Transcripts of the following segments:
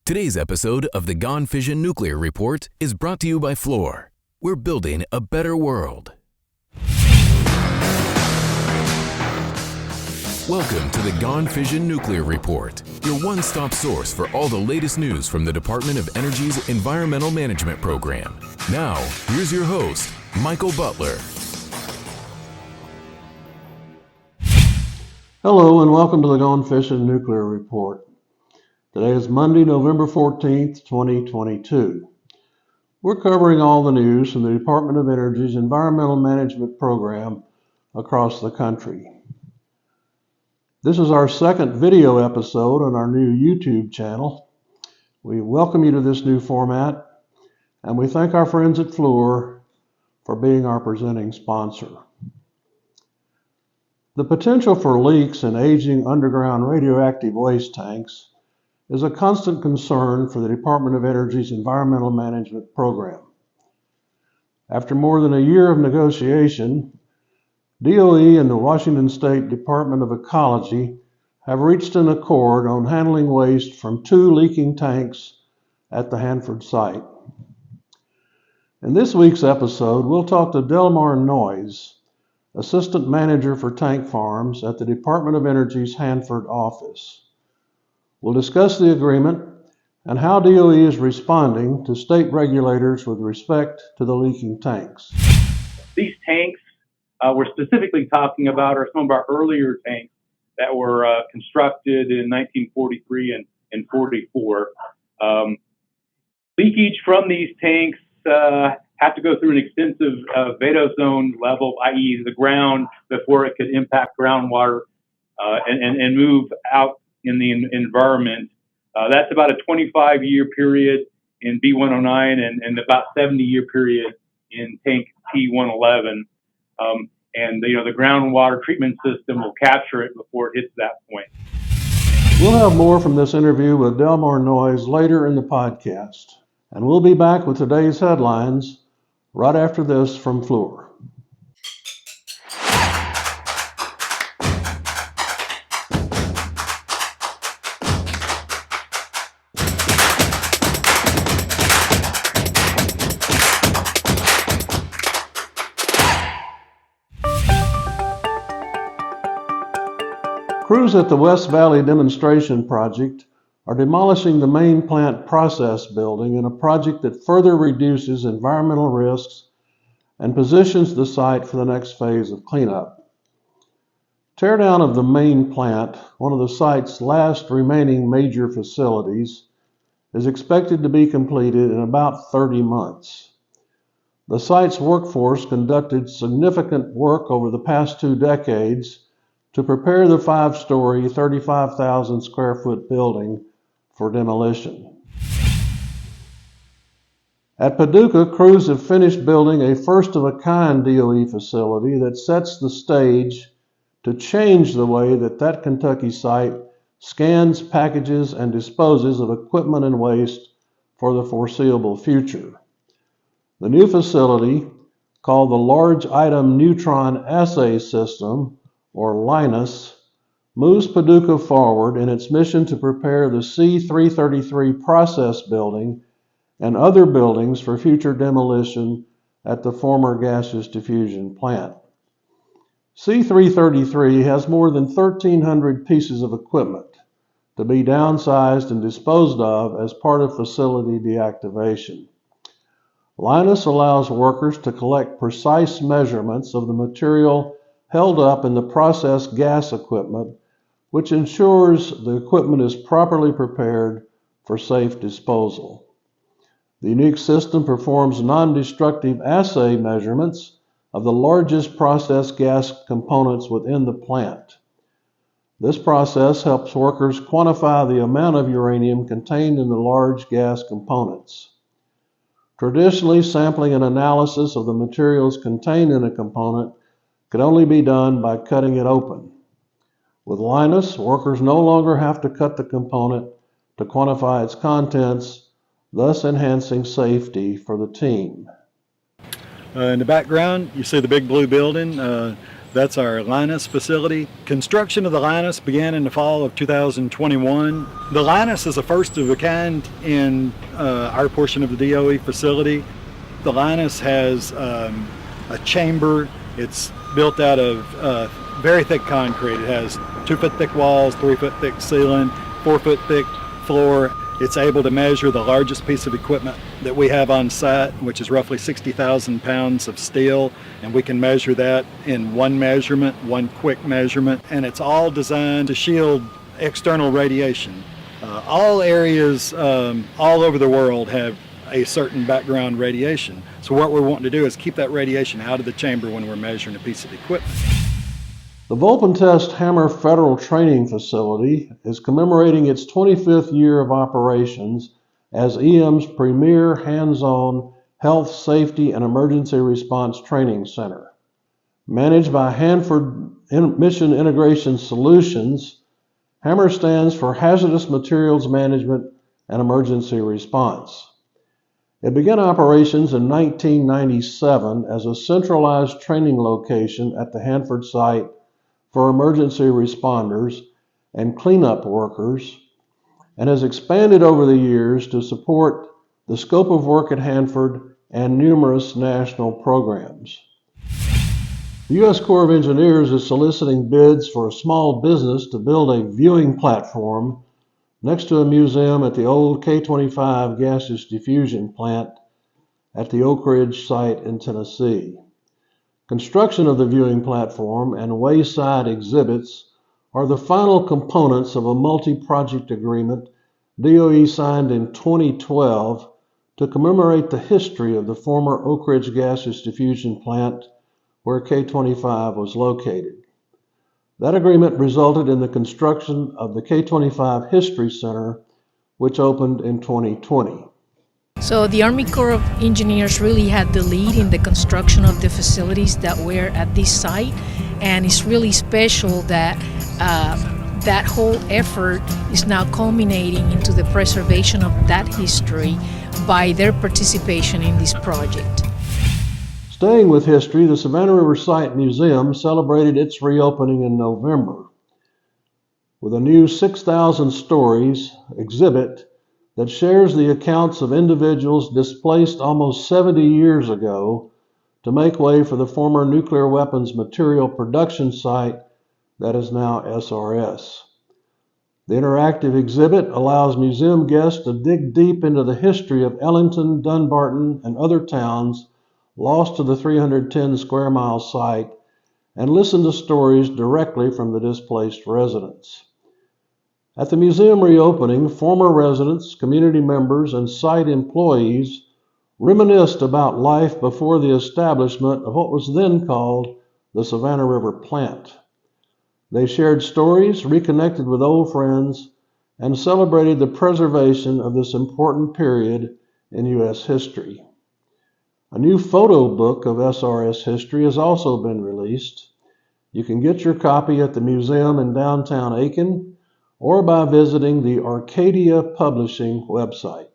Today's episode of the Fission Nuclear Report is brought to you by Fluor. We're building a better world. Welcome to the Fission Nuclear Report, your one-stop source for all the latest news from the Department of Energy's Environmental Management Program. Now, here's your host, Michael Butler. Hello and welcome to the Fission Nuclear Report. Today is Monday, November 14th, 2022. We're covering all the news from the Department of Energy's Environmental Management Program across the country. This is our second video episode on our new YouTube channel. We welcome you to this new format, and we thank our friends at Fluor for being our presenting sponsor. The potential for leaks in aging underground radioactive waste tanks is a constant concern for the Department of Energy's Environmental Management Program. After more than a year of negotiation, DOE and the Washington State Department of Ecology have reached an accord on handling waste from 2 leaking tanks at the Hanford site. In this week's episode, we'll talk to Delmar Noyes, Assistant Manager for Tank Farms at the Department of Energy's Hanford office. We'll discuss the agreement and how DOE is responding to state regulators with respect to the leaking tanks. These tanks we're specifically talking about are some of our earlier tanks that were constructed in 1943 and 44. Leakage from these tanks have to go through an extensive vadose level, i.e. the ground, before it could impact groundwater and move out in the environment. That's about a 25-year period in B109 and about 70-year period in tank P111. And the groundwater treatment system will capture it before it hits that point. We'll have more from this interview with Delmar Noyes later in the podcast. And we'll be back with today's headlines right after this from Fluor. Crews at the West Valley Demonstration Project are demolishing the main plant process building in a project that further reduces environmental risks and positions the site for the next phase of cleanup. Teardown of the main plant, one of the site's last remaining major facilities, is expected to be completed in about 30 months. The site's workforce conducted significant work over the past 2 decades to prepare the 5-story, 35,000 square foot building for demolition. At Paducah, crews have finished building a first-of-a-kind DOE facility that sets the stage to change the way that Kentucky site scans, packages, and disposes of equipment and waste for the foreseeable future. The new facility, called the Large Item Neutron Assay System, or LINUS, moves Paducah forward in its mission to prepare the C-333 process building and other buildings for future demolition at the former gaseous diffusion plant. C-333 has more than 1,300 pieces of equipment to be downsized and disposed of as part of facility deactivation. LINUS allows workers to collect precise measurements of the material held up in the process gas equipment, which ensures the equipment is properly prepared for safe disposal. The unique system performs non-destructive assay measurements of the largest process gas components within the plant. This process helps workers quantify the amount of uranium contained in the large gas components. Traditionally, sampling and analysis of the materials contained in a component could only be done by cutting it open. With LINUS, workers no longer have to cut the component to quantify its contents, thus enhancing safety for the team. In the background, you see the big blue building. That's our Linus facility. Construction of the Linus began in the fall of 2021. The Linus is a first of a kind in our portion of the DOE facility. The Linus has a chamber. It's built out of very thick concrete. It has 2-foot thick walls, 3-foot thick ceiling, 4-foot thick floor. It's able to measure the largest piece of equipment that we have on site, which is roughly 60,000 pounds of steel, and we can measure that in one measurement, one quick measurement, and it's all designed to shield external radiation. All areas all over the world have a certain background radiation, so what we're wanting to do is keep that radiation out of the chamber when we're measuring a piece of equipment. The Volpentest Hammer Federal Training Facility is commemorating its 25th year of operations as EM's premier hands-on health, safety, and emergency response training center. Managed by Hanford Mission Integration Solutions, Hammer stands for Hazardous Materials Management and Emergency Response. It began operations in 1997 as a centralized training location at the Hanford site for emergency responders and cleanup workers, and has expanded over the years to support the scope of work at Hanford and numerous national programs. The U.S. Corps of Engineers is soliciting bids for a small business to build a viewing platform next to a museum at the old K-25 gaseous diffusion plant at the Oak Ridge site in Tennessee. Construction of the viewing platform and wayside exhibits are the final components of a multi-project agreement DOE signed in 2012 to commemorate the history of the former Oak Ridge gaseous diffusion plant where K-25 was located. That agreement resulted in the construction of the K-25 History Center, which opened in 2020. So the Army Corps of Engineers really had the lead in the construction of the facilities that were at this site, and it's really special that that whole effort is now culminating into the preservation of that history by their participation in this project. Staying with history, the Savannah River Site Museum celebrated its reopening in November with a new 6,000 stories exhibit that shares the accounts of individuals displaced almost 70 years ago to make way for the former nuclear weapons material production site that is now SRS. The interactive exhibit allows museum guests to dig deep into the history of Ellington, Dunbarton, and other towns lost to the 310 square mile site and listen to stories directly from the displaced residents. At the museum reopening, former residents, community members, and site employees reminisced about life before the establishment of what was then called the Savannah River Plant. They shared stories, reconnected with old friends, and celebrated the preservation of this important period in U.S. history. A new photo book of SRS history has also been released. You can get your copy at the museum in downtown Aiken or by visiting the Arcadia Publishing website.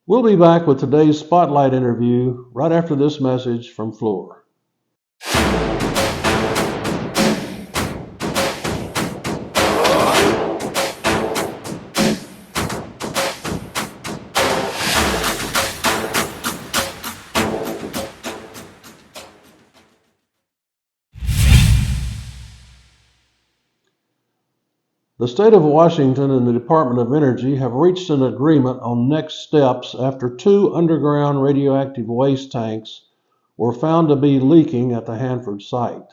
We'll be back with today's Spotlight interview right after this message from Fluor. The state of Washington and the Department of Energy have reached an agreement on next steps after 2 underground radioactive waste tanks were found to be leaking at the Hanford site.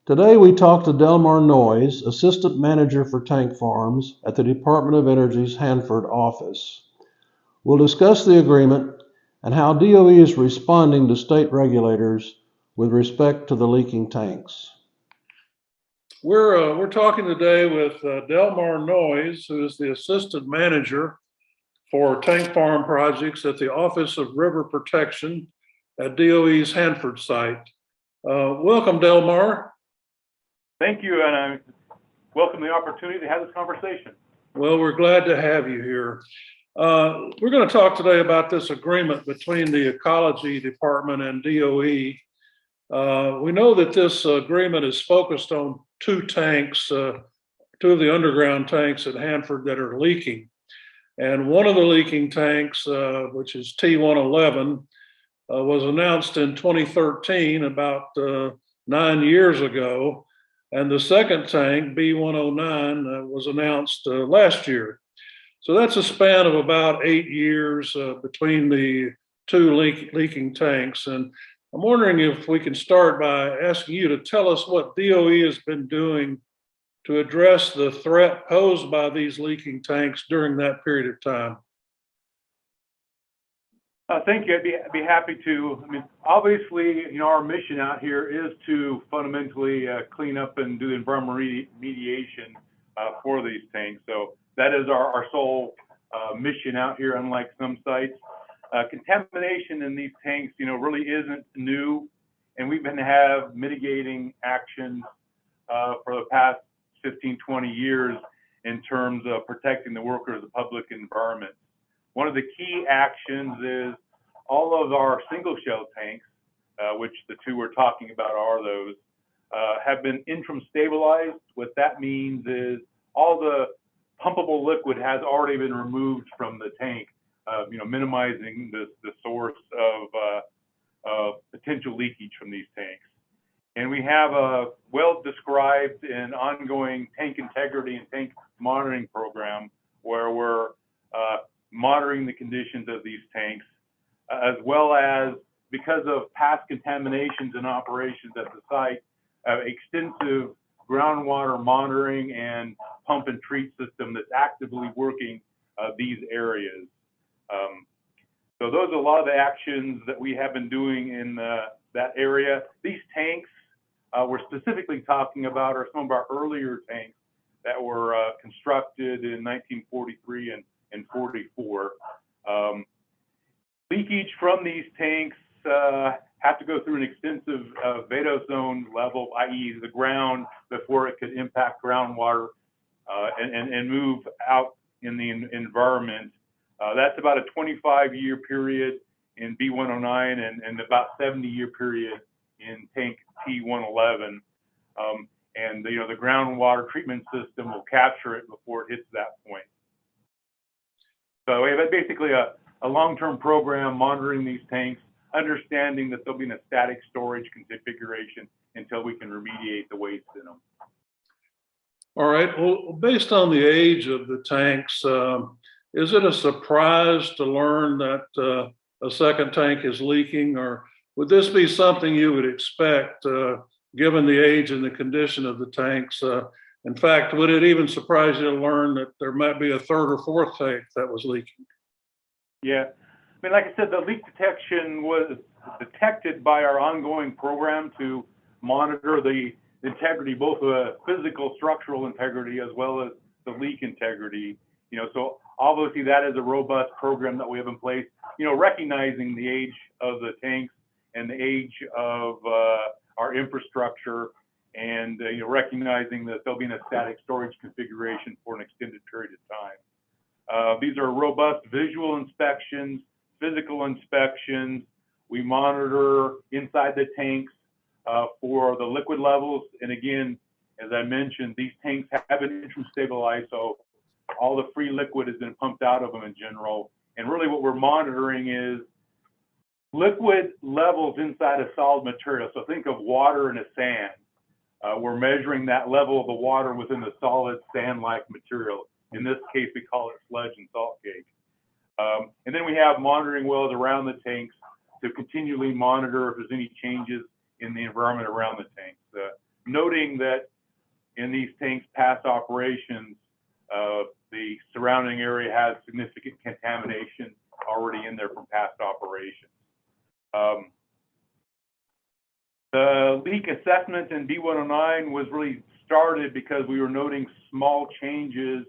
Today we talked to Delmar Noyes, Assistant Manager for Tank Farms at the Department of Energy's Hanford office. We'll discuss the agreement and how DOE is responding to state regulators with respect to the leaking tanks. We're talking today with Delmar Noyes, who is the Assistant Manager for Tank Farm Projects at the Office of River Protection at DOE's Hanford site. Welcome, Delmar. Thank you, and I welcome the opportunity to have this conversation. Well, we're glad to have you here. We're going to talk today about this agreement between the Ecology Department and DOE We know that this agreement is focused on two tanks, two of the underground tanks at Hanford that are leaking. And one of the leaking tanks, which is T111, was announced in 2013, about 9 years ago. And the second tank, B109, was announced last year. So that's a span of about 8 years between the two leaking tanks. And I'm wondering if we can start by asking you to tell us what DOE has been doing to address the threat posed by these leaking tanks during that period of time. Thank you. I'd be happy to. I mean, obviously, our mission out here is to fundamentally clean up and do environmental remediation for these tanks. So that is our sole mission out here, unlike some sites. Contamination in these tanks, really isn't new, and we've been have mitigating actions for the past 15, 20 years in terms of protecting the workers, the public environment. One of the key actions is all of our single shell tanks, which the two we're talking about are those, have been interim stabilized. What that means is all the pumpable liquid has already been removed from the tank, minimizing the source of potential leakage from these tanks. And we have a well-described and ongoing tank integrity and tank monitoring program where we're monitoring the conditions of these tanks, as well as, because of past contaminations and operations at the site, extensive groundwater monitoring and pump and treat system that's actively working these areas. So those are a lot of the actions that we have been doing in that area. These tanks we're specifically talking about are some of our earlier tanks that were constructed in 1943 and 44. Leakage from these tanks have to go through an extensive vadose level, i.e. the ground, before it could impact groundwater and move out in the environment. That's about a 25-year period in B109 and about 70-year period in tank T111. And the groundwater treatment system will capture it before it hits that point. So we have basically a long-term program monitoring these tanks, understanding that they'll be in a static storage configuration until we can remediate the waste in them. All right. Well, based on the age of the tanks, is it a surprise to learn that a second tank is leaking, or would this be something you would expect given the age and the condition of the tanks? In fact, would it even surprise you to learn that there might be a third or fourth tank that was leaking? Yeah. I mean, like I said, the leak detection was detected by our ongoing program to monitor the integrity, both the physical structural integrity as well as the leak integrity. So obviously that is a robust program that we have in place, recognizing the age of the tanks and the age of our infrastructure, and recognizing that they'll be in a static storage configuration for an extended period of time. These are robust visual inspections, physical inspections. We monitor inside the tanks for the liquid levels. And again, as I mentioned, these tanks have been interim stabilized, so all the free liquid has been pumped out of them in general. And really what we're monitoring is liquid levels inside a solid material. So think of water in a sand. We're measuring that level of the water within the solid sand-like material. In this case, we call it sludge and salt cake. And then we have monitoring wells around the tanks to continually monitor if there's any changes in the environment around the tanks. Noting that in these tanks' past operations, the surrounding area has significant contamination already in there from past operations. The leak assessment in B109 was really started because we were noting small changes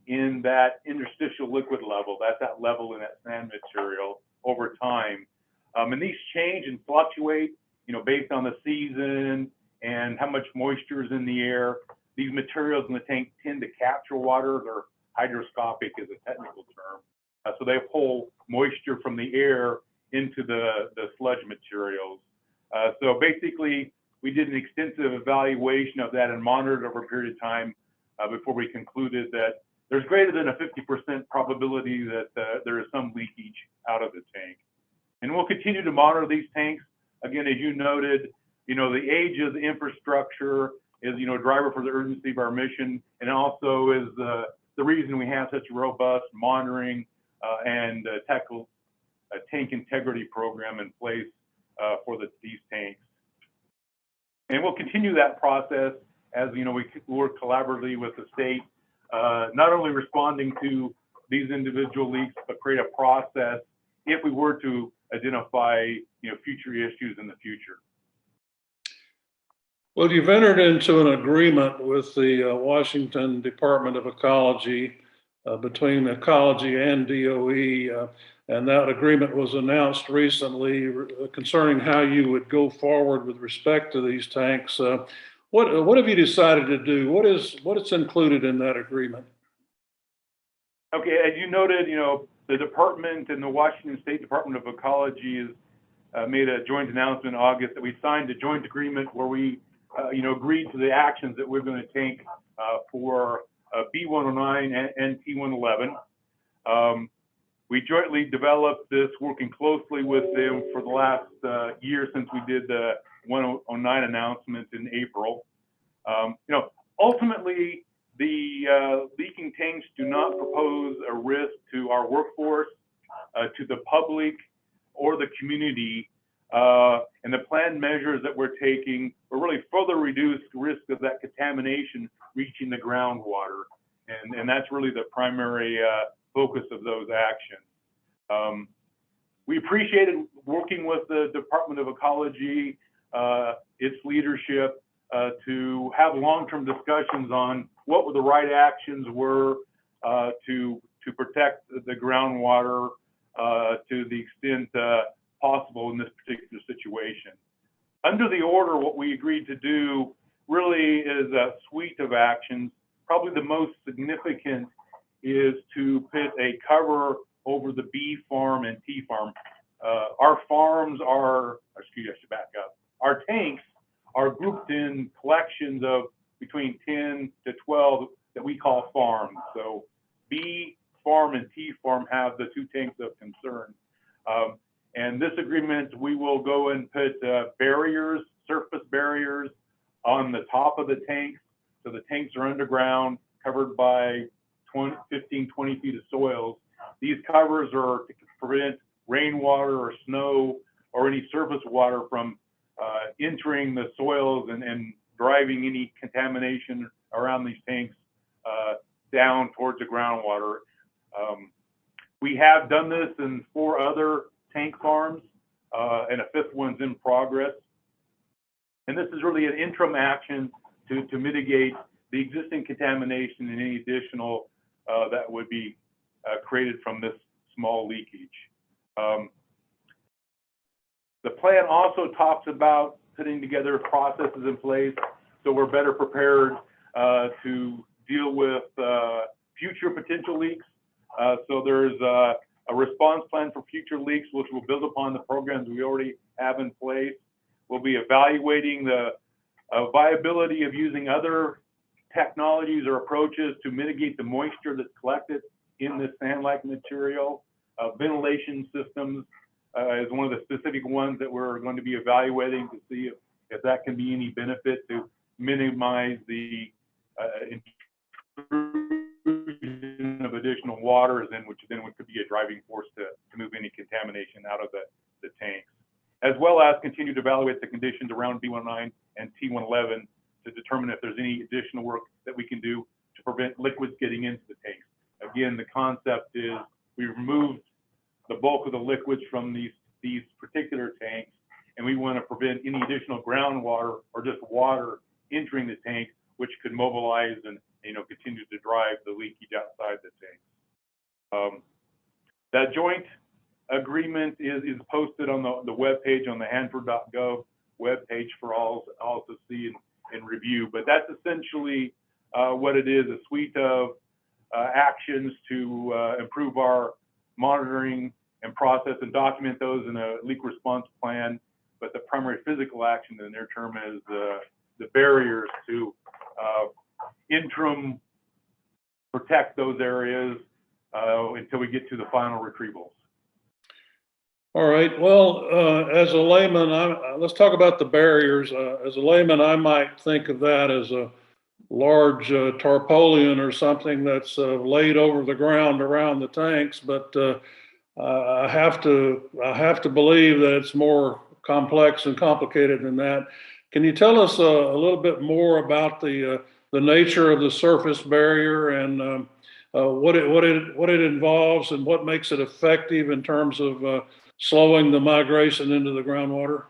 in that interstitial liquid level. That's that level in that sand material over time. And these change and fluctuate, based on the season and how much moisture is in the air. These materials in the tank tend to capture water. They're hydroscopic is a technical term. So they pull moisture from the air into the sludge materials. So basically, we did an extensive evaluation of that and monitored over a period of time before we concluded that there's greater than a 50% probability that there is some leakage out of the tank. And we'll continue to monitor these tanks. Again, as you noted, the age of the infrastructure is, a driver for the urgency of our mission, and also is the reason we have such a robust monitoring and tank integrity program in place for these tanks. And we'll continue that process as, we work collaboratively with the state, not only responding to these individual leaks, but create a process if we were to identify, future issues in the future. Well, you've entered into an agreement with the Washington Department of Ecology between Ecology and DOE, and that agreement was announced recently concerning how you would go forward with respect to these tanks. What have you decided to do? What is included in that agreement? Okay, as you noted, the department and the Washington State Department of Ecology has made a joint announcement in August that we signed a joint agreement where we, agreed to the actions that we're going to take for B109 and T111. We jointly developed this, working closely with them for the last year since we did the 109 announcement in April. Ultimately, the leaking tanks do not propose a risk to our workforce, to the public, or the community. And the planned measures that we're taking will really further reduce the risk of that contamination reaching the groundwater. And that's really the primary focus of those actions. We appreciated working with the Department of Ecology, its leadership, to have long-term discussions on what the right actions were to protect the groundwater to the extent possible in this particular situation. Under the order, what we agreed to do really is a suite of actions. Probably the most significant is to put a cover over the B farm and T farm. Our farms are, excuse me, I should back up. Our tanks are grouped in collections of between 10 to 12 that we call farms. So B farm and T farm have the two tanks of concern. And this agreement, we will go and put barriers, surface barriers on the top of the tanks. So the tanks are underground, covered by 15, 20 feet of soils. These covers are to prevent rainwater or snow or any surface water from entering the soils and driving any contamination around these tanks down towards the groundwater. We have done this in 4 other tank farms, and a 5th one's in progress. And this is really an interim action to mitigate the existing contamination and any additional that would be created from this small leakage. The plan also talks about putting together processes in place so we're better prepared to deal with future potential leaks. So there's a response plan for future leaks, which will build upon the programs we already have in place. We'll be evaluating the viability of using other technologies or approaches to mitigate the moisture that's collected in this sand-like material. Ventilation systems is one of the specific ones that we're going to be evaluating to see if that can be any benefit to minimize the intrusion of additional waters, which then could be a driving force to move any contamination out of the tanks, as well as continue to evaluate the conditions around B109 and T111 to determine if there's any additional work that we can do to prevent liquids getting into the tanks. Again, the concept is we removed the bulk of the liquids from these particular tanks, and we want to prevent any additional groundwater or just water entering the tank, which could mobilize and continue to drive the leakage outside the tank. That joint agreement is posted on the web page on the Hanford.gov web page for all to see and review. But that's essentially what it is: a suite of actions to improve our monitoring and process and document those in a leak response plan but the primary physical action in the near term is the barriers to interim protect those areas until we get to the final retrievals. All right. Well, as a layman, let's talk about the barriers. As a layman, I might think of that as a large tarpaulin or something that's laid over the ground around the tanks. But I have to believe that it's more complex and complicated than that. Can you tell us a little bit more about the nature of the surface barrier and what it involves and what makes it effective in terms of slowing the migration into the groundwater?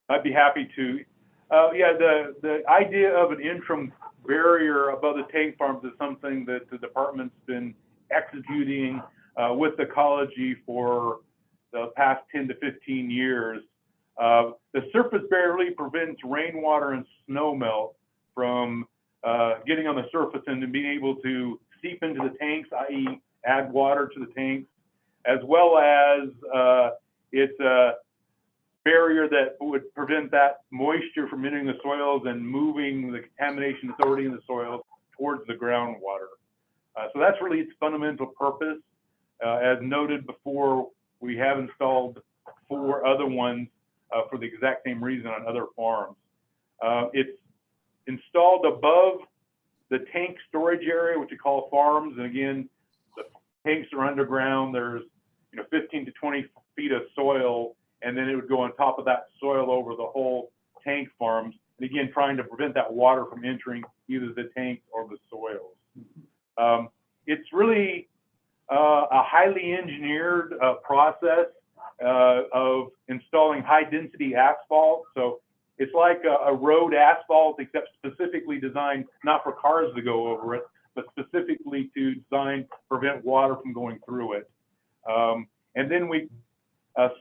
I'd be happy to. Yeah, the idea of an interim barrier above the tank farms is something that the department's been executing with ecology for the past 10 to 15 years. The surface barrier really prevents rainwater and snowmelt from getting on the surface and being able to seep into the tanks, i.e. add water to the tanks, as well as it's a barrier that would prevent that moisture from entering the soils and moving the contamination that's already in the soils towards the groundwater. So that's really its fundamental purpose. As noted before, we have installed 4 other ones for the exact same reason on other farms. It's installed above the tank storage area, which we call farms. And again, the tanks are underground. There's 15 to 20 feet of soil, and then it would go on top of that soil over the whole tank farms. And again, trying to prevent that water from entering either the tanks or the soils. It's really a highly engineered process of installing high density asphalt. So it's like a road asphalt, except specifically designed not for cars to go over it, but specifically to prevent water from going through it. And then we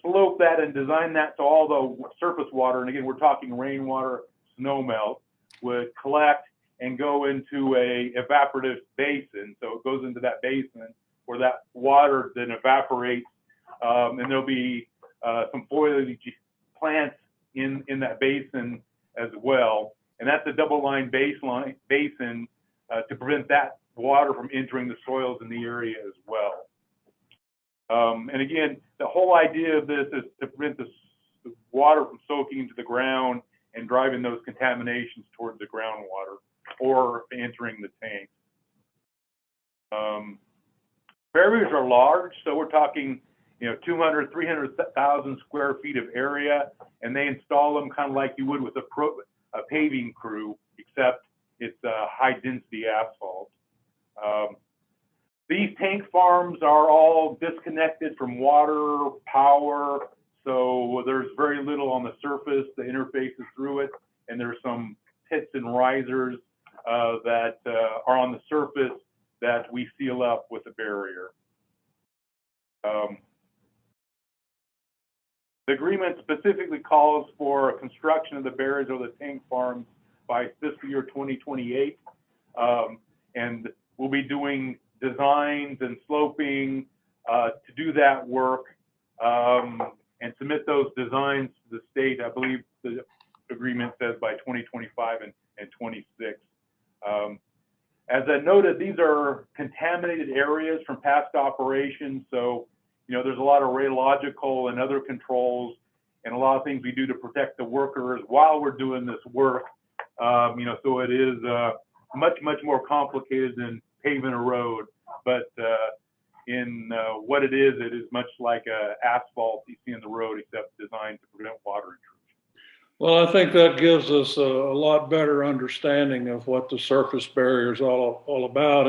slope that and design that so all the surface water, and again, we're talking rainwater, snowmelt, would collect and go into a evaporative basin. So it goes into that basin where that water then evaporates, and there'll be some foliage plants in that basin as well. And that's a double-line basin to prevent that water from entering the soils in the area as well. And again, the whole idea of this is to prevent the water from soaking into the ground and driving those contaminations towards the groundwater or entering the tank. Barriers are large, so we're talking 200, 300,000 square feet of area, and they install them kind of like you would with a paving crew, except it's high density asphalt. These tank farms are all disconnected from water, power, so there's very little on the surface that interfaces through it, and there's some pits and risers that are on the surface that we seal up with a barrier. The agreement specifically calls for construction of the barriers of the tank farms by fiscal year 2028, and we'll be doing designs and sloping to do that work and submit those designs to the state. I believe the agreement says by 2025 and 26. As I noted, these are contaminated areas from past operations, so there's a lot of radiological and other controls and a lot of things we do to protect the workers while we're doing this work. So it is much more complicated than paving a road, but in what it is much like asphalt you see in the road, except designed to prevent water intrusion. Well, I think that gives us a lot better understanding of what the surface barrier is all about,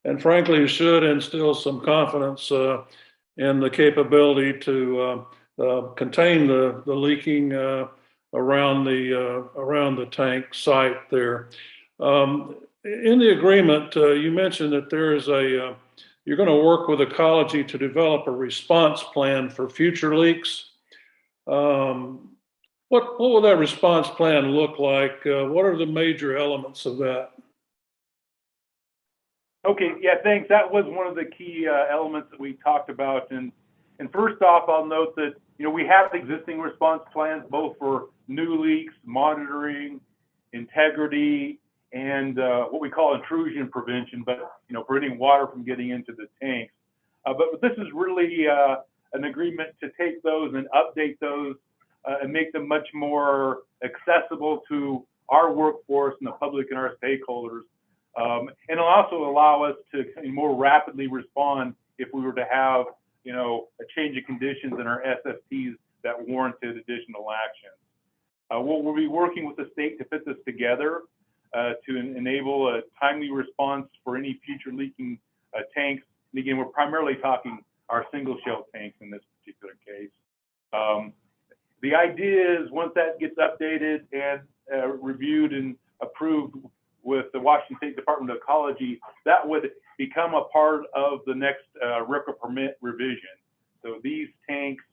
and frankly should instill some confidence in the capability to contain the leaking around the tank site there. In the agreement, you mentioned that there is you're going to work with ecology to develop a response plan for future leaks. What will that response plan look like? What are the major elements of that? Okay, yeah, thanks. That was one of the key elements that we talked about, and And first off, I'll note that, we have existing response plans both for new leaks, monitoring, integrity, and what we call intrusion prevention, but, preventing water from getting into the tanks. But this is really an agreement to take those and update those and make them much more accessible to our workforce and the public and our stakeholders. And it'll also allow us to more rapidly respond if we were to have, a change of conditions in our SFTs that warranted additional action. We'll be working with the state to put this together to enable a timely response for any future leaking tanks. And again, we're primarily talking our single shell tanks in this particular case. The idea is once that gets updated and reviewed and approved with the Washington State Department of Ecology, that would become a part of the next RCRA permit revision. So these tanks,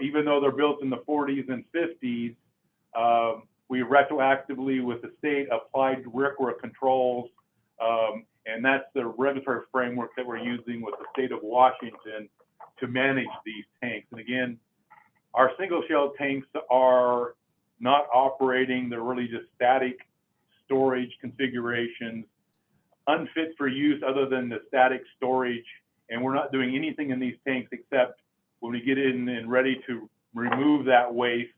even though they're built in the 40s and 50s, we retroactively with the state applied RCRA controls, and that's the regulatory framework that we're using with the state of Washington to manage these tanks. And again, our single shell tanks are not operating, they're really just static storage configurations, unfit for use other than the static storage, and we're not doing anything in these tanks except when we get in and ready to remove that waste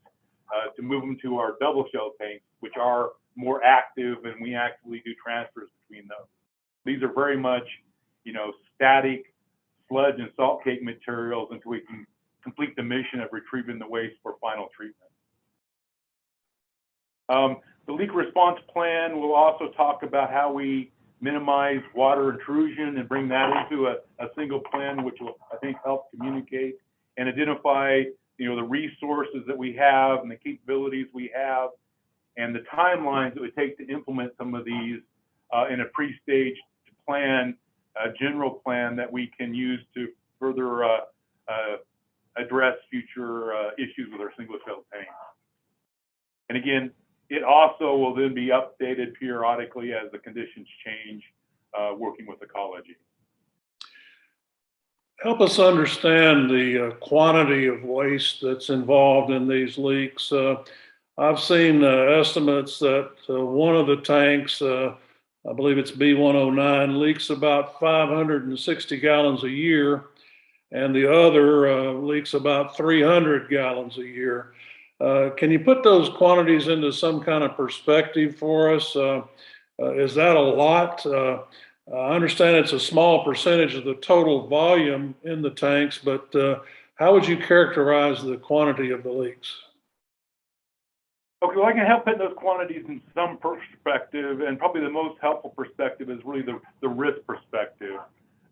to move them to our double shell tanks, which are more active, and we actually do transfers between those. These are very much, static sludge and salt cake materials until we can complete the mission of retrieving the waste for final treatment. The leak response plan will also talk about how we minimize water intrusion and bring that into a single plan, which will, I think, help communicate and identify, the resources that we have and the capabilities we have and the timelines that would take to implement some of these in a pre-staged plan, a general plan that we can use to further address future issues with our single shell tanks. And again, it also will then be updated periodically as the conditions change, working with ecology. Help us understand the quantity of waste that's involved in these leaks. I've seen estimates that one of the tanks, I believe it's B109, leaks about 560 gallons a year, and the other leaks about 300 gallons a year. Can you put those quantities into some kind of perspective for us? Is that a lot? I understand it's a small percentage of the total volume in the tanks, but how would you characterize the quantity of the leaks? Okay, well, I can help put those quantities in some perspective, and probably the most helpful perspective is really the risk perspective.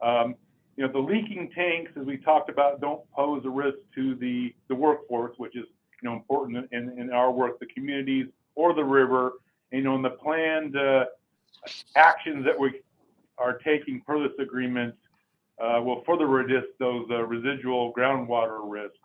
The leaking tanks, as we talked about, don't pose a risk to the workforce, which is important in our work, the communities or the river. In the planned actions that we are taking per this agreement will further reduce those residual groundwater risks.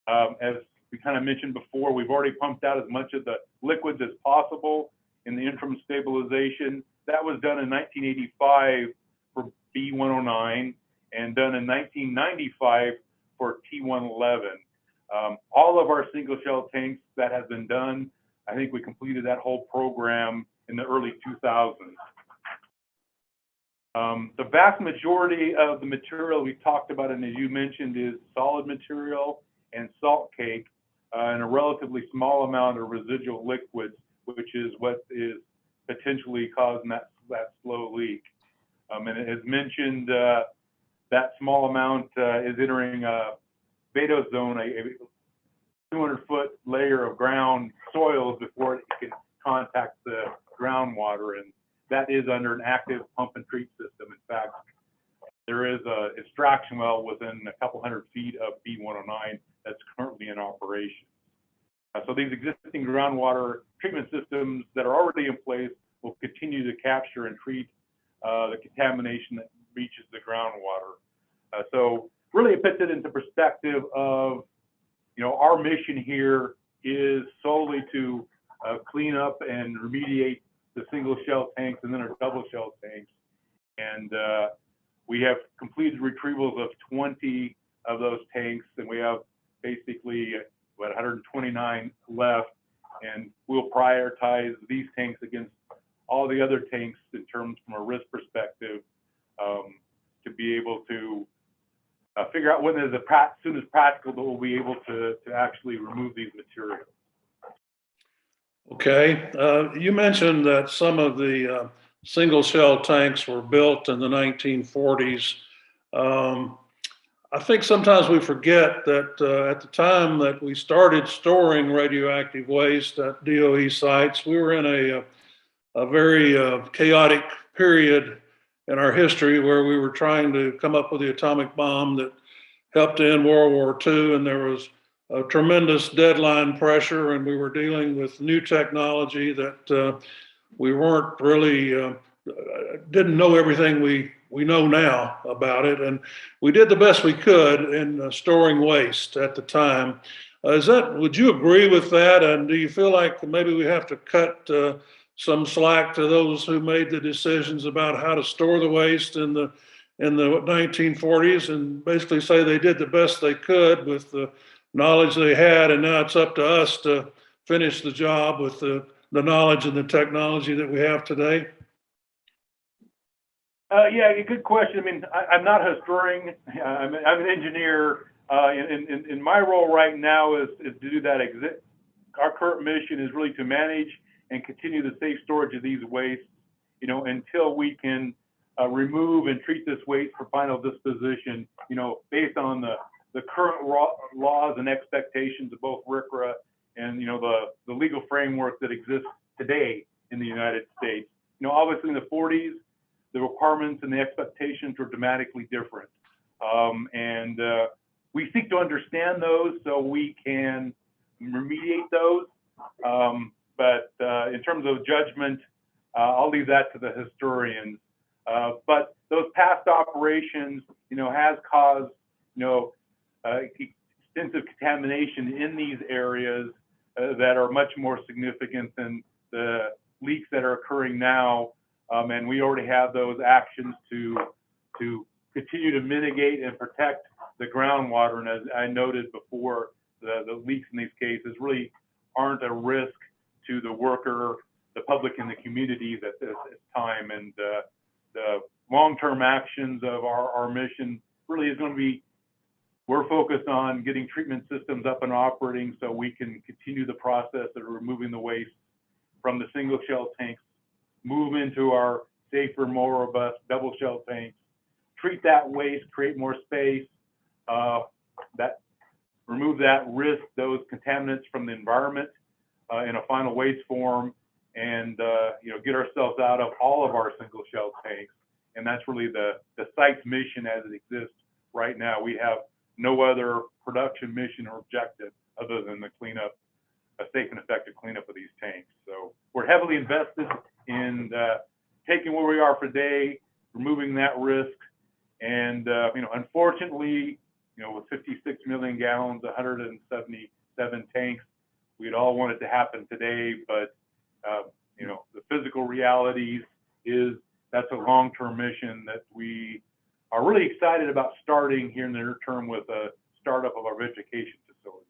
As we kind of mentioned before, we've already pumped out as much of the liquids as possible in the interim stabilization. That was done in 1985 for B109 and done in 1995 for T111. All of our single shell tanks that has been done, I think we completed that whole program in the early 2000s. The vast majority of the material we talked about, and as you mentioned, is solid material and salt cake, and a relatively small amount of residual liquids, which is what is potentially causing that slow leak. And as mentioned, that small amount is entering a beta zone, a 200-foot layer of ground soils before it can contact the groundwater, and that is under an active pump and treat system. In fact, there is a extraction well within a couple hundred feet of B109 that's currently in operation. So these existing groundwater treatment systems that are already in place will continue to capture and treat the contamination that reaches the groundwater. So really it puts it into perspective of, our mission here is solely to clean up and remediate the single shell tanks and then our double shell tanks. And we have completed retrievals of 20 of those tanks, and we have basically about 129 left, and we'll prioritize these tanks against all the other tanks in terms from a risk perspective, to be able to figure out when as soon as practical that we'll be able to actually remove these materials. Okay, you mentioned that some of the single shell tanks were built in the 1940s. I think sometimes we forget that at the time that we started storing radioactive waste at DOE sites, we were in a very chaotic period in our history where we were trying to come up with the atomic bomb that helped to end World War II, and there was a tremendous deadline pressure, and we were dealing with new technology that we weren't really, didn't know everything we know now about it, and we did the best we could in storing waste at the time. Would you agree with that? And do you feel like maybe we have to cut some slack to those who made the decisions about how to store the waste in the 1940s, and basically say they did the best they could with the knowledge they had, and now it's up to us to finish the job with the knowledge and the technology that we have today? Yeah, good question. I mean, I'm not a historian. I'm an engineer. In my role right now is to do that. Our current mission is really to manage and continue the safe storage of these wastes, until we can remove and treat this waste for final disposition, based on the current laws and expectations of both RCRA and, the legal framework that exists today in the United States. Obviously in the 40s, the requirements and the expectations were dramatically different. And we seek to understand those so we can remediate those. But in terms of judgment, I'll leave that to the historians. But those past operations, has caused, extensive contamination in these areas that are much more significant than the leaks that are occurring now. And we already have those actions to continue to mitigate and protect the groundwater. And as I noted before, the leaks in these cases really aren't a risk to the worker, the public, and the communities at this time. And the long-term actions of our mission really is going to be, we're focused on getting treatment systems up and operating so we can continue the process of removing the waste from the single shell tanks, move into our safer, more robust double shell tanks, treat that waste, create more space, remove that risk, those contaminants from the environment in a final waste form, and get ourselves out of all of our single shell tanks. And that's really the site's mission as it exists right now. We have no other production mission or objective other than the cleanup, a safe and effective cleanup of these tanks. So we're heavily invested in taking where we are today, removing that risk, and unfortunately, with 56 million gallons, 177 tanks, we'd all want it to happen today, but the physical realities is that's a long-term mission that we are really excited about starting here in the near term with a startup of our vegetation facility.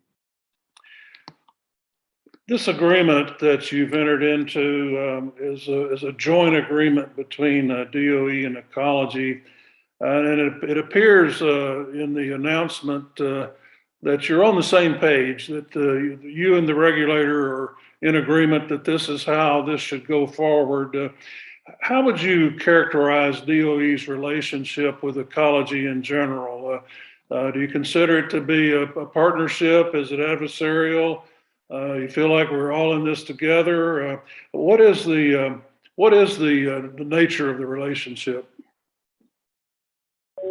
This agreement that you've entered into is a joint agreement between DOE and Ecology, and it appears in the announcement that you're on the same page, that you and the regulator are in agreement that this is how this should go forward. How would you characterize DOE's relationship with Ecology in general? Do you consider it to be a partnership? Is it adversarial? You feel like we're all in this together? What is the nature of the relationship?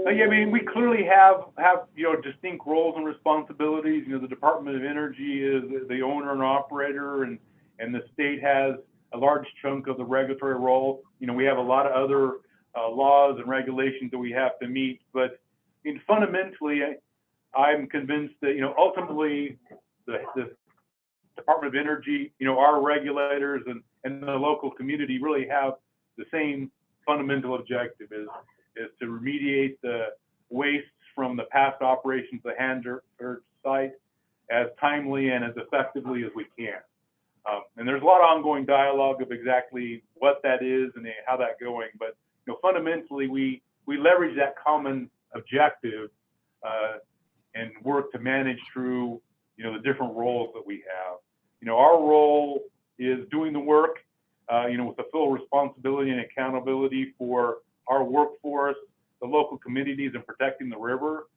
Yeah, I mean, we clearly have distinct roles and responsibilities. The Department of Energy is the owner and operator, and the state has a large chunk of the regulatory role. We have a lot of other laws and regulations that we have to meet, but fundamentally, I'm convinced that ultimately the Department of Energy, our regulators and the local community really have the same fundamental objective is to remediate the wastes from the past operations of the Hanford site as timely and as effectively as we can. And there's a lot of ongoing dialogue of exactly what that is and how that's going. But fundamentally, we leverage that common objective and work to manage through the different roles that we have. Our role is doing the work, with the full responsibility and accountability for our workforce, the local communities, and protecting the river.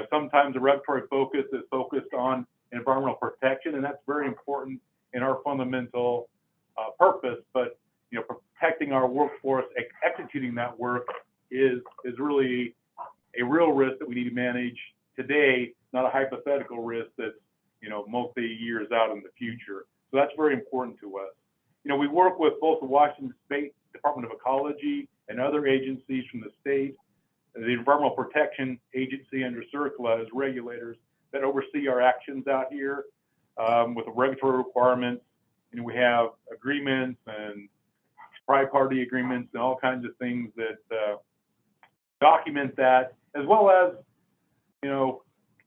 Sometimes the regulatory focus is focused on environmental protection, and that's very important in our fundamental purpose. But protecting our workforce, executing that work is really a real risk that we need to manage today, not a hypothetical risk that's multi years out in the future. So that's very important to us. We work with both the Washington State Department of Ecology and other agencies from the state, the Environmental Protection Agency under CERCLA as regulators that oversee our actions out here with the regulatory requirements. We have agreements and tri-party agreements and all kinds of things that document that, as well as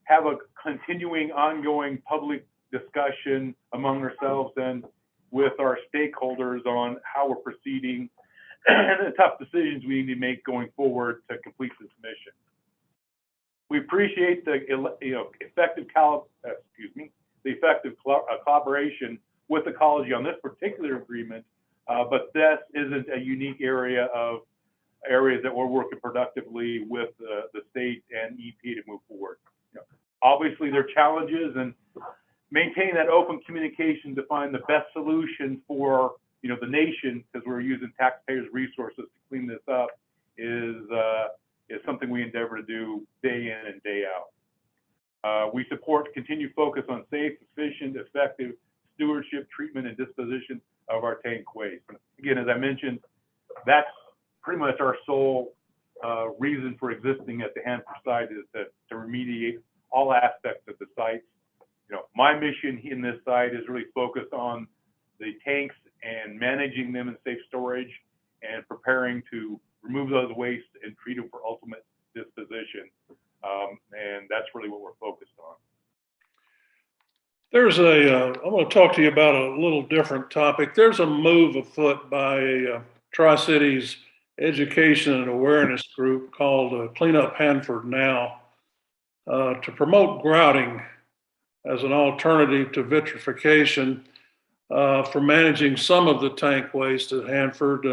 have a continuing, ongoing public discussion among ourselves and with our stakeholders on how we're proceeding and the tough decisions we need to make going forward to complete this mission. We appreciate the effective collaboration with ecology on this particular agreement, but this isn't a unique area of areas that we're working productively with the state and EP to move forward. Obviously, there are challenges, and maintaining that open communication to find the best solution for the nation, because we're using taxpayers' resources to clean this up, is something we endeavor to do day in and day out. We support continued focus on safe, efficient, effective stewardship, treatment, and disposition of our tank waste. Again, as I mentioned, that's pretty much our sole reason for existing at the Hanford site, is to remediate all aspects of the site. My mission in this site is really focused on the tanks and managing them in safe storage and preparing to remove those wastes and treat them for ultimate disposition. And that's really what we're focused on. I want to talk to you about a little different topic. There's a move afoot by Tri-Cities education and awareness group called Clean Up Hanford Now to promote grouting as an alternative to vitrification for managing some of the tank waste at Hanford.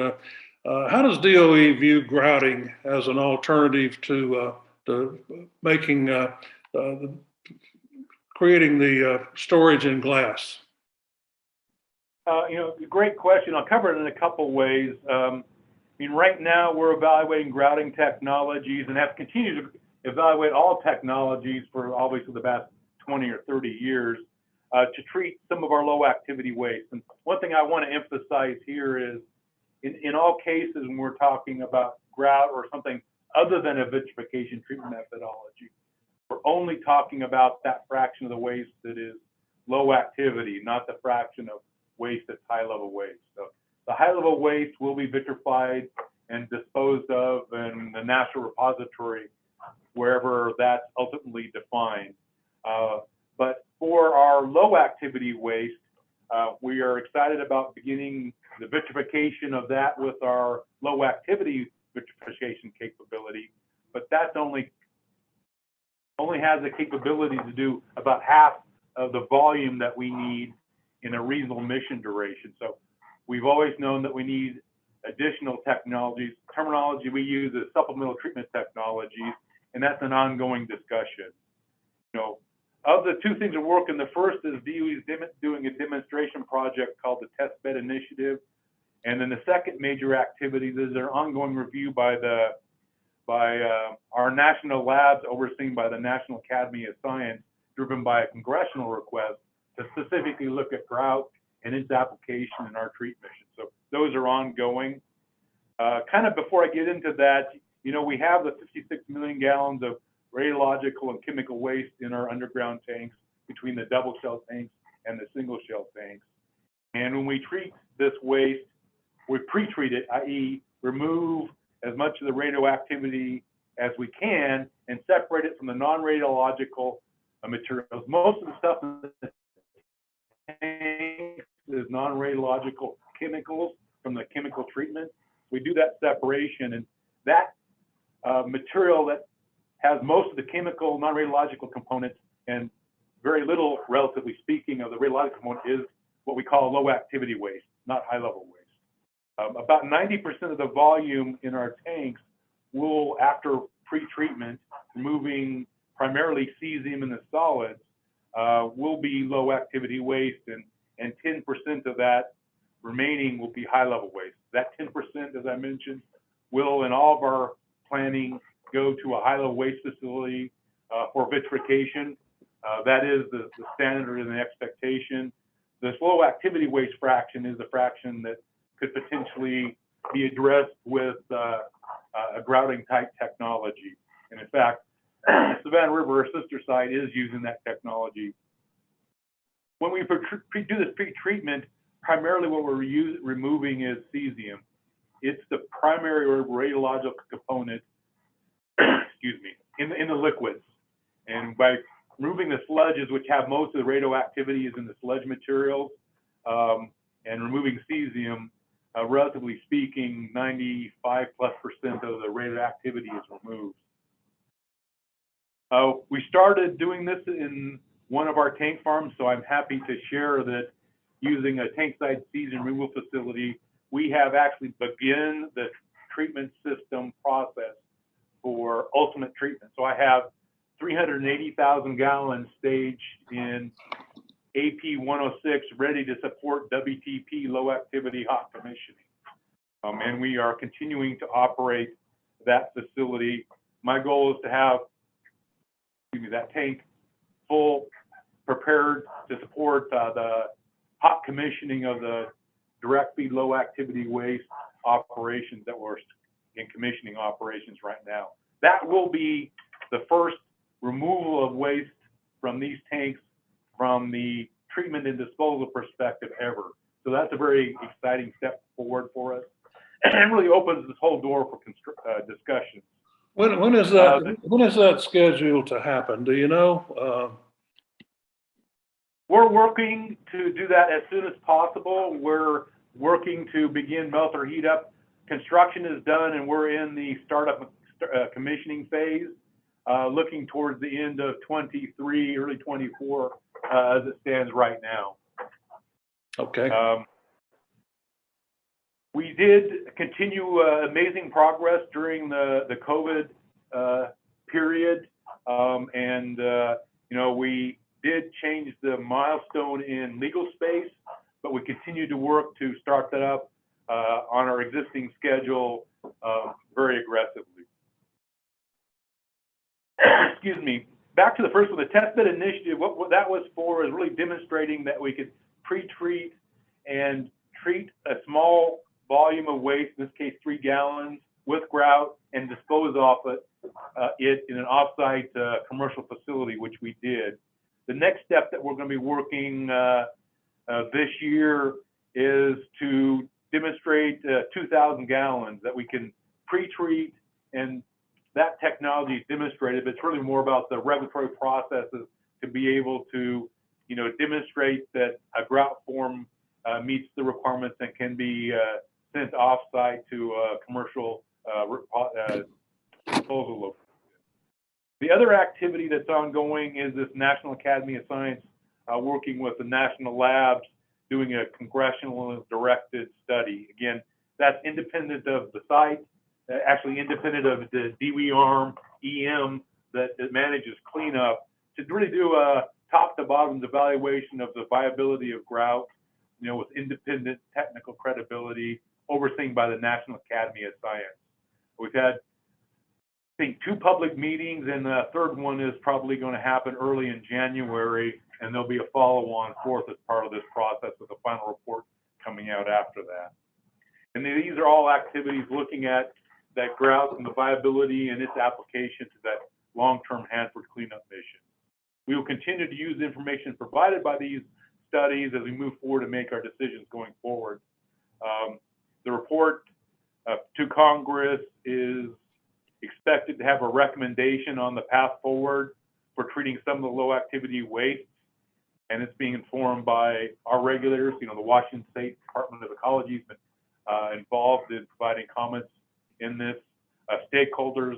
How does DOE view grouting as an alternative to making creating the storage in glass? Great question. I'll cover it in a couple ways. Right now we're evaluating grouting technologies and have continued to evaluate all technologies for obviously the past 20 or 30 years to treat some of our low activity waste. And one thing I want to emphasize here is in all cases when we're talking about grout or something other than a vitrification treatment methodology, we're only talking about that fraction of the waste that is low activity, not the fraction of waste that's high level waste. So the high level waste will be vitrified and disposed of in the national repository, wherever that's ultimately defined. But for our low activity waste, we are excited about beginning the vitrification of that with our low activity vitrification capability, but that's only has the capability to do about half of the volume that we need in a reasonable mission duration. So we've always known that we need additional technologies. Terminology we use is supplemental treatment technologies, and that's an ongoing discussion. Of the two things we're working, the first is DOE is doing a demonstration project called the Test Bed Initiative, and then the second major activity is their ongoing review by our national labs overseen by the National Academy of Science, driven by a congressional request to specifically look at grout and its application in our treat mission. So those are ongoing. Kind of before I get into that, we have the 56 million gallons of radiological and chemical waste in our underground tanks between the double shell tanks and the single shell tanks. And when we treat this waste, we pre-treat it, i.e. remove as much of the radioactivity as we can, and separate it from the non-radiological materials. Most of the stuff in the tank is non-radiological chemicals from the chemical treatment. We do that separation, and that material that has most of the chemical non-radiological components and very little, relatively speaking, of the radiological component is what we call low activity waste, not high level waste. About 90% of the volume in our tanks will, after pre-treatment, removing primarily cesium in the solids, will be low activity waste, and 10% of that remaining will be high level waste. That 10%, as I mentioned, will in all of our planning go to a high level waste facility for vitrification. That is the standard and the expectation. This low activity waste fraction is a fraction that could potentially be addressed with a grouting type technology. And in fact, Savannah River, our sister site, is using that technology. When we do this pre-treatment, primarily what we're removing is cesium. It's the primary radiological component, excuse me, in the liquids. And by removing the sludges, which have most of the radioactivity is in the sludge materials, and removing cesium, relatively speaking, 95+% of the radioactivity is removed. We started doing this in one of our tank farms, so I'm happy to share that using a tank side cesium removal facility, we have actually begun the treatment system process for ultimate treatment. So I have 380,000 gallons staged in AP 106 ready to support WTP low activity hot commissioning. And we are continuing to operate that facility. My goal is to have that tank full prepared to support the hot commissioning of the direct feed low activity waste operations that we're in commissioning operations right now. That will be the first removal of waste from these tanks from the treatment and disposal perspective ever. So that's a very exciting step forward for us, and really opens this whole door for discussion. When is that scheduled to happen? Do you know? We're working to do that as soon as possible. We're working to begin melter heat up. Construction is done, and we're in the startup commissioning phase, looking towards the end of 23, early 24, as it stands right now. Okay. We did continue amazing progress during the COVID period, and you know, we did change the milestone in legal space, but we continue to work to start that up on our existing schedule very aggressively. Excuse me. Back to the first one, the test bed initiative. What that was for is really demonstrating that we could pre-treat and treat a small volume of waste, in this case 3 gallons, with grout and dispose off it in an off-site commercial facility, which we did. The next step that we're going to be working this year is to demonstrate 2,000 gallons that we can pre-treat, and that technology is demonstrated, but it's really more about the regulatory processes to be able to, you know, demonstrate that a grout form meets the requirements and can be sent off-site to a commercial disposal location. The other activity that's ongoing is this National Academy of Science working with the national labs doing a congressional directed study. Again, that's independent of the site, actually independent of the DOE arm, EM, that manages cleanup, to really do a top to bottom evaluation of the viability of grout, you know, with independent technical credibility, overseen by the National Academy of Science. We've had, I think, 2 public meetings, and the third one is probably going to happen early in January, and there'll be a follow-on fourth as part of this process with a final report coming out after that. And these are all activities looking at that grout and the viability and its application to that long-term Hanford cleanup mission. We will continue to use the information provided by these studies as we move forward and make our decisions going forward. The report to Congress is expected to have a recommendation on the path forward for treating some of the low activity wastes, and it's being informed by our regulators. The Washington State Department of Ecology has been involved in providing comments in this. Stakeholders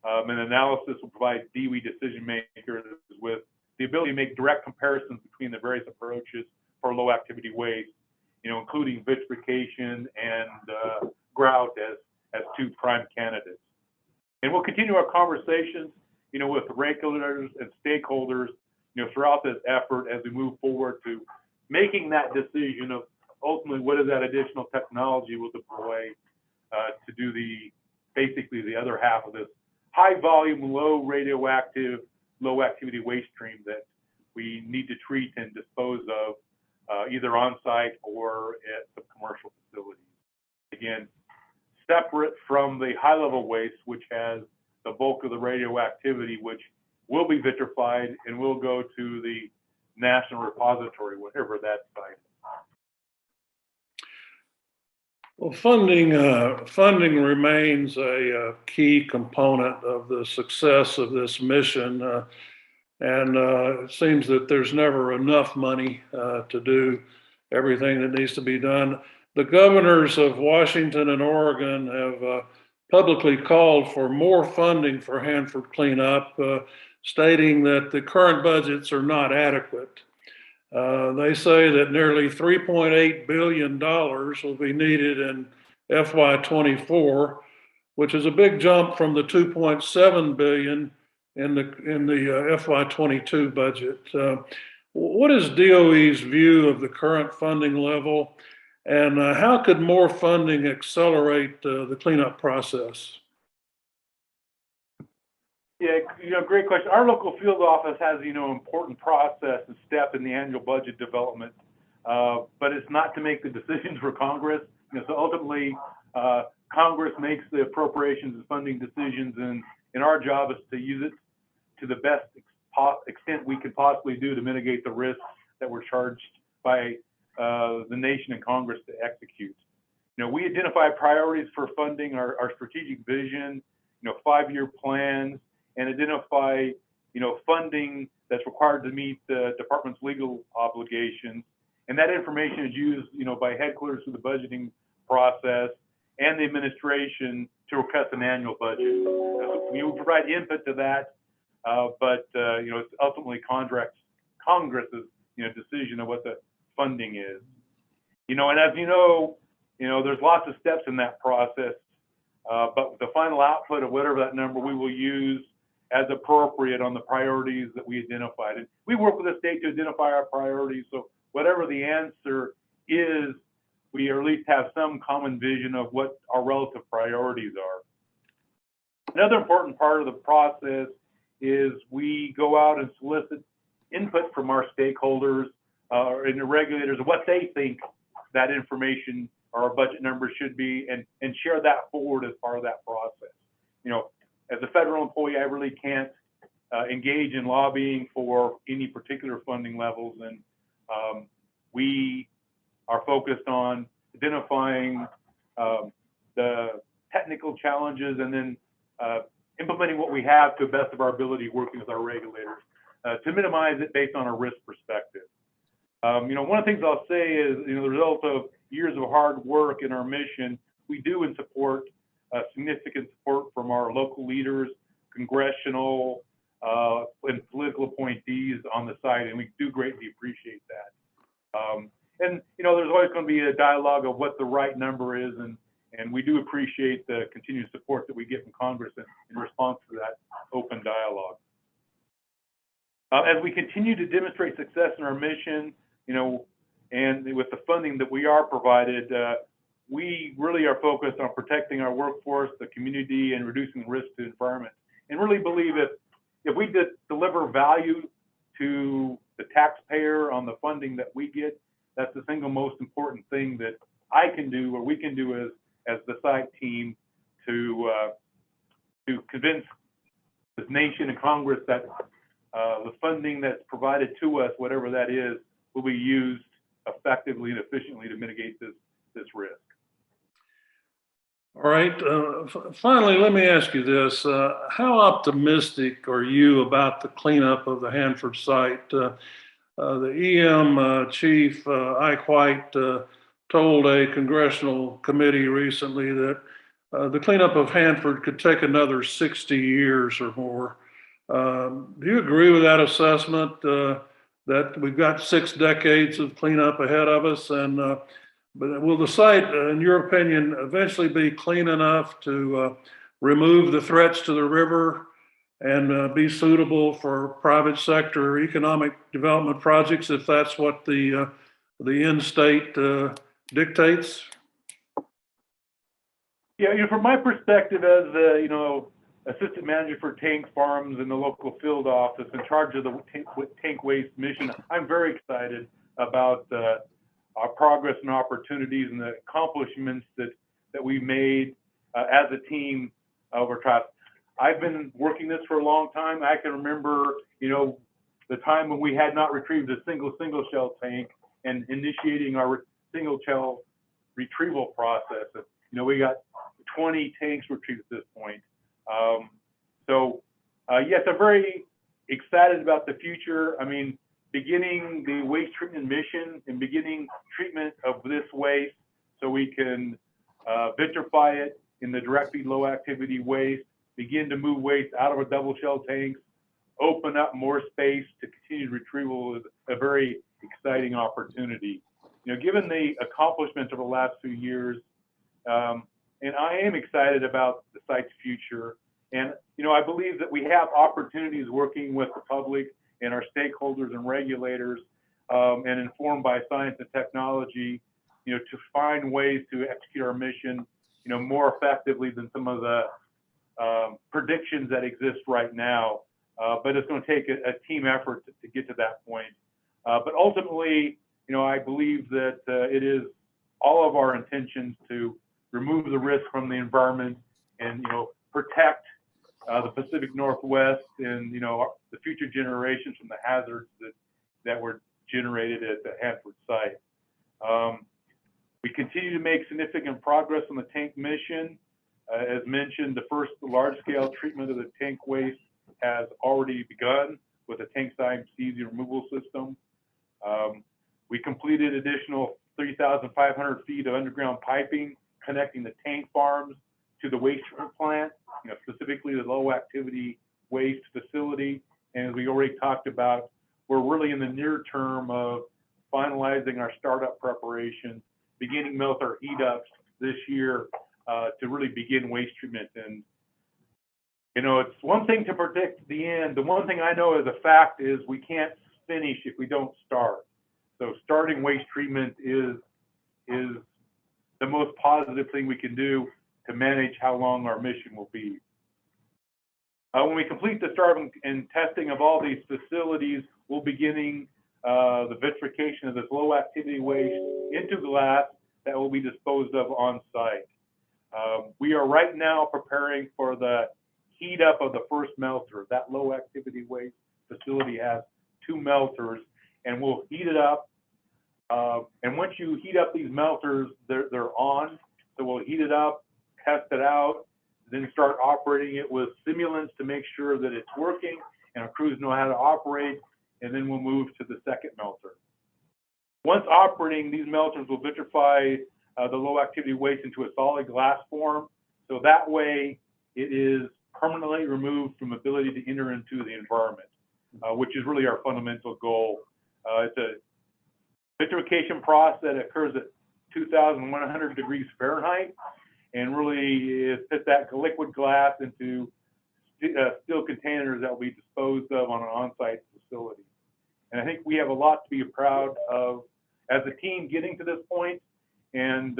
and analysis will provide DOE decision makers with the ability to make direct comparisons between the various approaches for low activity waste, including vitrification and grout as two prime candidates. And we'll continue our conversations, with regulators and stakeholders, throughout this effort as we move forward to making that decision of ultimately what is that additional technology we'll deploy to do basically the other half of this high volume, low radioactive, low activity waste stream that we need to treat and dispose of either on site or at the commercial facilities. Again, separate from the high level waste, which has the bulk of the radioactivity, which will be vitrified and will go to the national repository, whatever that site is. Well, funding remains a key component of the success of this mission, and it seems that there's never enough money to do everything that needs to be done. The governors of Washington and Oregon have publicly called for more funding for Hanford cleanup, stating that the current budgets are not adequate. They say that nearly $3.8 billion will be needed in FY24, which is a big jump from the $2.7 billion in the FY22 budget. What is DOE's view of the current funding level, and how could more funding accelerate the cleanup process? Yeah, great question. Our local field office has, important process and step in the annual budget development, but it's not to make the decisions for Congress. So ultimately, Congress makes the appropriations and funding decisions, and our job is to use it to the best extent we can possibly do to mitigate the risks that we're charged by the nation and Congress to execute. We identify priorities for funding, our strategic vision, 5-year plans, and identify, funding that's required to meet the department's legal obligations. And that information is used, by headquarters through the budgeting process and the administration to request an annual budget. We will provide input to that, but it's ultimately Congress's, decision of what the funding is. And as there's lots of steps in that process, but the final output of whatever that number we will use as appropriate on the priorities that we identified. And we work with the state to identify our priorities, so whatever the answer is, we at least have some common vision of what our relative priorities are. Another important part of the process is we go out and solicit input from our stakeholders and the regulators of what they think that information or our budget numbers should be, and share that forward as part of that process. As a federal employee, I really can't engage in lobbying for any particular funding levels, and we are focused on identifying the technical challenges and then implementing what we have to the best of our ability, working with our regulators to minimize it based on a risk perspective. One of the things I'll say is, the result of years of hard work in our mission, we do and support significant support from our local leaders, congressional and political appointees on the site, and we do greatly appreciate that. And there's always going to be a dialogue of what the right number is, and we do appreciate the continued support that we get from Congress in response to that open dialogue. As we continue to demonstrate success in our mission, and with the funding that we are provided, we really are focused on protecting our workforce, the community, and reducing risk to the environment. And really believe if we deliver value to the taxpayer on the funding that we get, that's the single most important thing that I can do, or we can do as the site team to convince this nation and Congress that the funding that's provided to us, whatever that is, will be used effectively and efficiently to mitigate this risk. All right. Finally, let me ask you this. How optimistic are you about the cleanup of the Hanford site? The EM chief, Ike White, told a congressional committee recently that the cleanup of Hanford could take another 60 years or more. Do you agree with that assessment, that we've got 6 decades of cleanup ahead of us? And but will the site, in your opinion, eventually be clean enough to remove the threats to the river and be suitable for private sector economic development projects if that's what the end state dictates? Yeah, from my perspective as the, assistant manager for tank farms in the local field office in charge of the tank waste mission, I'm very excited about our progress and opportunities and the accomplishments that we made as a team over time. I've been working this for a long time. I can remember, the time when we had not retrieved a single shell tank and initiating our single shell retrieval process. We got 20 tanks retrieved at this point. Yes, I'm very excited about the future. I mean, beginning the waste treatment mission and beginning treatment of this waste so we can vitrify it in the direct feed low activity waste, begin to move waste out of our double shell tanks, open up more space to continued retrieval is a very exciting opportunity. Given the accomplishments of the last few years, and I am excited about the site's future. And, I believe that we have opportunities working with the public and our stakeholders and regulators and informed by science and technology, to find ways to execute our mission, more effectively than some of the predictions that exist right now. But it's going to take a team effort to get to that point. But ultimately, I believe that it is all of our intentions to remove the risk from the environment and, protect the Pacific Northwest and, the future generations from the hazards that were generated at the Hanford site. We continue to make significant progress on the tank mission. As mentioned, the first large-scale treatment of the tank waste has already begun with a tank side cesium removal system. We completed additional 3,500 feet of underground piping connecting the tank farms to the waste treatment plant, specifically the low activity waste facility. And as we already talked about, we're really in the near term of finalizing our startup preparation, beginning melter heat ups this year to really begin waste treatment. And, it's one thing to predict the end. The one thing I know as a fact is we can't finish if we don't start. So starting waste treatment is the most positive thing we can do to manage how long our mission will be. When we complete the starting and testing of all these facilities, we'll beginning the vitrification of this low activity waste into glass that will be disposed of on site. We are right now preparing for the heat up of the first melter. That low activity waste facility has 2 melters, and we'll heat it up. And once you heat up these melters, they're on. So we'll heat it up, test it out, then start operating it with simulants to make sure that it's working and our crews know how to operate. And then we'll move to the second melter. Once operating, these melters will vitrify the low activity waste into a solid glass form. So that way it is permanently removed from ability to enter into the environment, which is really our fundamental goal. It's a vitrification process that occurs at 2,100 degrees Fahrenheit and really put that liquid glass into steel containers that will be disposed of on an on-site facility. And I think we have a lot to be proud of as a team getting to this point, and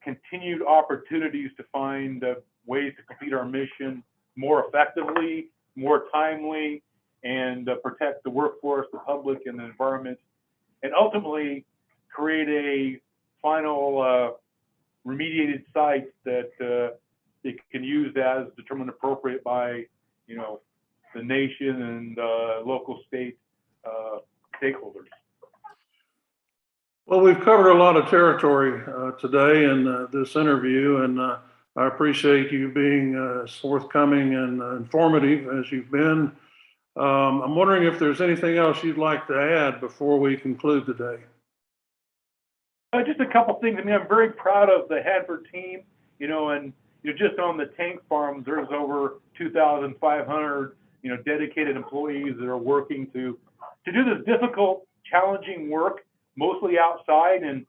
continued opportunities to find ways to complete our mission more effectively, more timely, and protect the workforce, the public, and the environment, and ultimately create a final remediated site that it can use as determined appropriate by, the nation and local state stakeholders. Well, we've covered a lot of territory today in this interview, and I appreciate you being as forthcoming and informative as you've been. I'm wondering if there's anything else you'd like to add before we conclude today. Just a couple things. I mean, I'm very proud of the Hanford team, and just on the tank farms, there's over 2,500, dedicated employees that are working to do this difficult, challenging work, mostly outside in,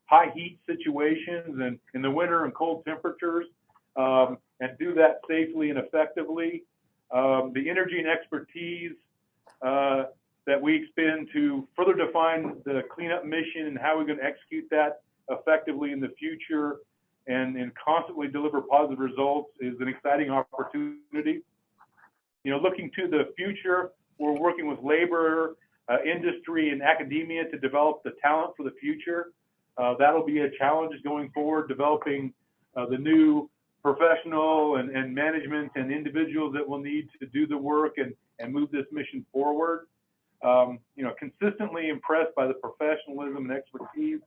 high heat situations and in the winter and cold temperatures, and do that safely and effectively. The energy and expertise that we expend to further define the cleanup mission and how we're going to execute that effectively in the future and constantly deliver positive results is an exciting opportunity. Looking to the future, we're working with labor, industry, and academia to develop the talent for the future. That'll be a challenge going forward, developing the new professional and management and individuals that will need to do the work and move this mission forward. Consistently impressed by the professionalism and expertise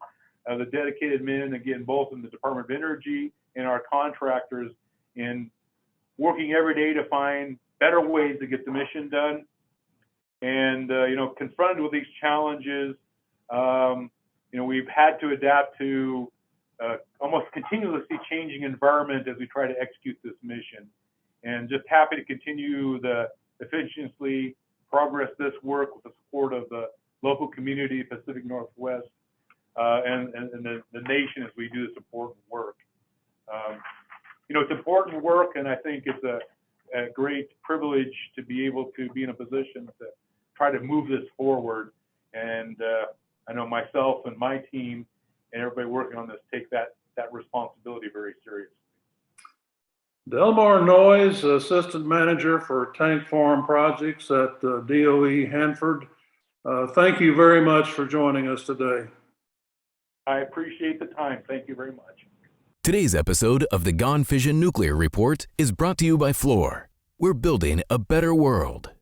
of the dedicated men, again, both in the Department of Energy and our contractors in working every day to find better ways to get the mission done. And, confronted with these challenges, we've had to adapt to almost continuously changing environment as we try to execute this mission. And just happy to continue the efficiently progress this work with the support of the local community, Pacific Northwest, and the nation as we do this important work. It's important work, and I think it's a great privilege to be able to be in a position to try to move this forward. And I know myself and my team and everybody working on this take that responsibility very seriously. Delmar Noyes, Assistant Manager for Tank Farm Projects at DOE Hanford. Thank you very much for joining us today. I appreciate the time. Thank you very much. Today's episode of the Gone Fission Nuclear Report is brought to you by Fluor. We're building a better world.